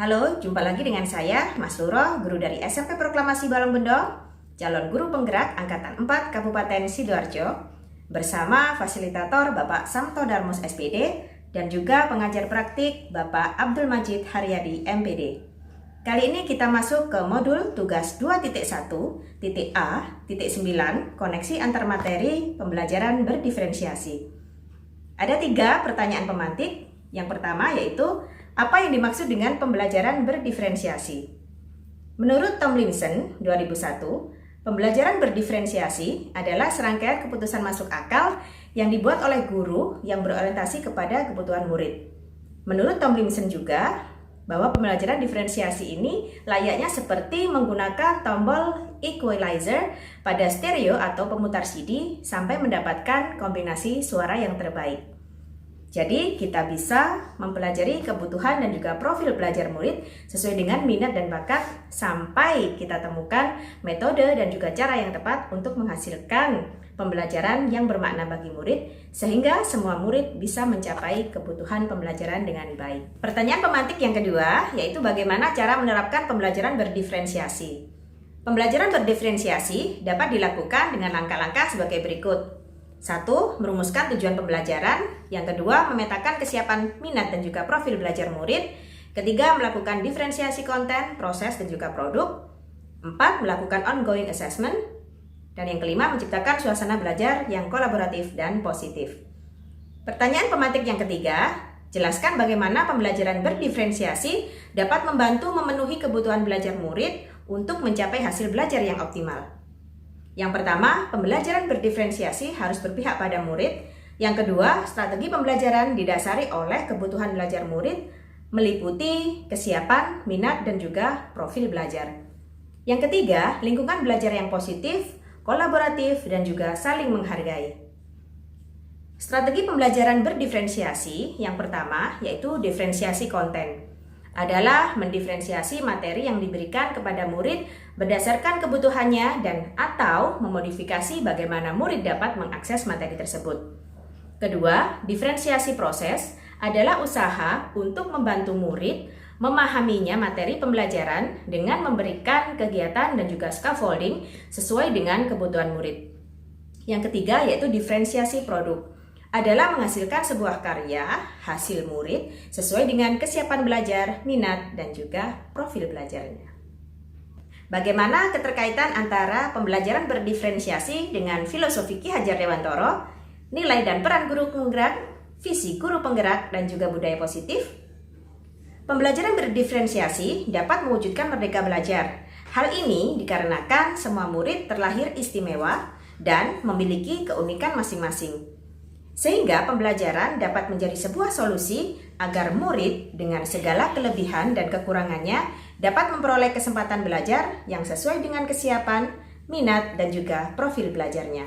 Halo, jumpa lagi dengan saya, Mas Luro, guru dari SMP Proklamasi Balong Bendong, calon guru penggerak Angkatan 4 Kabupaten Sidoarjo, bersama fasilitator Bapak Samto Darmus SPD, dan juga pengajar praktik Bapak Abdul Majid Haryadi MPD. Kali ini kita masuk ke modul tugas 2.1.A.9, koneksi antar materi pembelajaran berdiferensiasi. Ada 3 pertanyaan pemantik. Yang pertama yaitu, apa yang dimaksud dengan pembelajaran berdiferensiasi? Menurut Tomlinson 2001, pembelajaran berdiferensiasi adalah serangkaian keputusan masuk akal yang dibuat oleh guru yang berorientasi kepada kebutuhan murid. Menurut Tomlinson juga, bahwa pembelajaran diferensiasi ini layaknya seperti menggunakan tombol equalizer pada stereo atau pemutar CD sampai mendapatkan kombinasi suara yang terbaik. Jadi, kita bisa mempelajari kebutuhan dan juga profil belajar murid sesuai dengan minat dan bakat sampai kita temukan metode dan juga cara yang tepat untuk menghasilkan pembelajaran yang bermakna bagi murid sehingga semua murid bisa mencapai kebutuhan pembelajaran dengan baik. Pertanyaan pemantik yang kedua yaitu bagaimana cara menerapkan pembelajaran berdiferensiasi. Pembelajaran berdiferensiasi dapat dilakukan dengan langkah-langkah sebagai berikut. 1. Merumuskan tujuan pembelajaran. Yang kedua, memetakan kesiapan minat dan juga profil belajar murid. Ketiga, melakukan diferensiasi konten, proses, dan juga produk. 4. Melakukan ongoing assessment. Dan yang kelima, menciptakan suasana belajar yang kolaboratif dan positif. Pertanyaan pemantik yang ketiga, jelaskan bagaimana pembelajaran berdiferensiasi dapat membantu memenuhi kebutuhan belajar murid untuk mencapai hasil belajar yang optimal. Yang pertama, pembelajaran berdiferensiasi harus berpihak pada murid. Yang kedua, strategi pembelajaran didasari oleh kebutuhan belajar murid, meliputi kesiapan, minat, dan juga profil belajar. Yang ketiga, lingkungan belajar yang positif, kolaboratif, dan juga saling menghargai. Strategi pembelajaran berdiferensiasi yang pertama yaitu diferensiasi konten. Adalah mendiferensiasi materi yang diberikan kepada murid berdasarkan kebutuhannya dan atau memodifikasi bagaimana murid dapat mengakses materi tersebut. Kedua, diferensiasi proses adalah usaha untuk membantu murid memahaminya materi pembelajaran dengan memberikan kegiatan dan juga scaffolding sesuai dengan kebutuhan murid. Yang ketiga yaitu diferensiasi produk. Adalah menghasilkan sebuah karya hasil murid sesuai dengan kesiapan belajar, minat, dan juga profil belajarnya. Bagaimana keterkaitan antara pembelajaran berdiferensiasi dengan filosofi Ki Hajar Dewantoro, nilai dan peran guru penggerak, visi guru penggerak, dan juga budaya positif? Pembelajaran berdiferensiasi dapat mewujudkan merdeka belajar. Hal ini dikarenakan semua murid terlahir istimewa dan memiliki keunikan masing-masing. Sehingga pembelajaran dapat menjadi sebuah solusi agar murid dengan segala kelebihan dan kekurangannya dapat memperoleh kesempatan belajar yang sesuai dengan kesiapan, minat, dan juga profil belajarnya.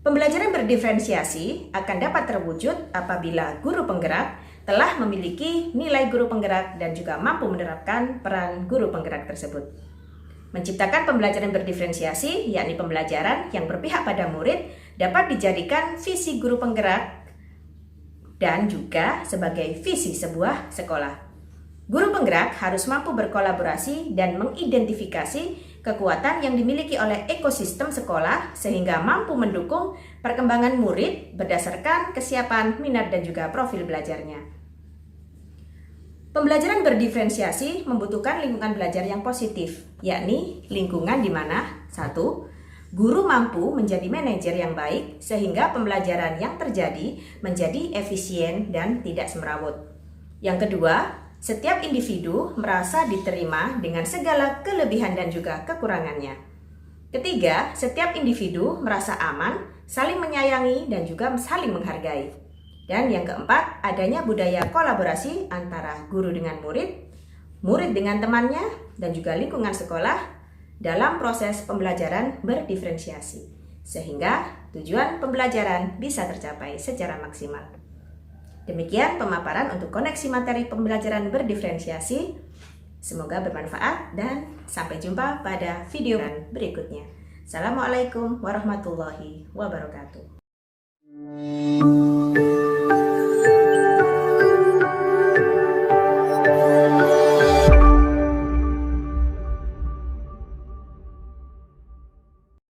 Pembelajaran berdiferensiasi akan dapat terwujud apabila guru penggerak telah memiliki nilai guru penggerak dan juga mampu menerapkan peran guru penggerak tersebut. Menciptakan pembelajaran berdiferensiasi, yakni pembelajaran yang berpihak pada murid, dapat dijadikan visi guru penggerak dan juga sebagai visi sebuah sekolah. Guru penggerak harus mampu berkolaborasi dan mengidentifikasi kekuatan yang dimiliki oleh ekosistem sekolah sehingga mampu mendukung perkembangan murid berdasarkan kesiapan, minat, dan juga profil belajarnya. Pembelajaran berdiferensiasi membutuhkan lingkungan belajar yang positif, yakni lingkungan di mana 1. Guru mampu menjadi manajer yang baik sehingga pembelajaran yang terjadi menjadi efisien dan tidak semrawut. Yang kedua, setiap individu merasa diterima dengan segala kelebihan dan juga kekurangannya. Ketiga, setiap individu merasa aman, saling menyayangi, dan juga saling menghargai. Dan yang keempat, adanya budaya kolaborasi antara guru dengan murid, murid dengan temannya, dan juga lingkungan sekolah dalam proses pembelajaran berdiferensiasi, sehingga tujuan pembelajaran bisa tercapai secara maksimal. Demikian pemaparan untuk koneksi materi pembelajaran berdiferensiasi. Semoga bermanfaat dan sampai jumpa pada video berikutnya. Assalamualaikum warahmatullahi wabarakatuh.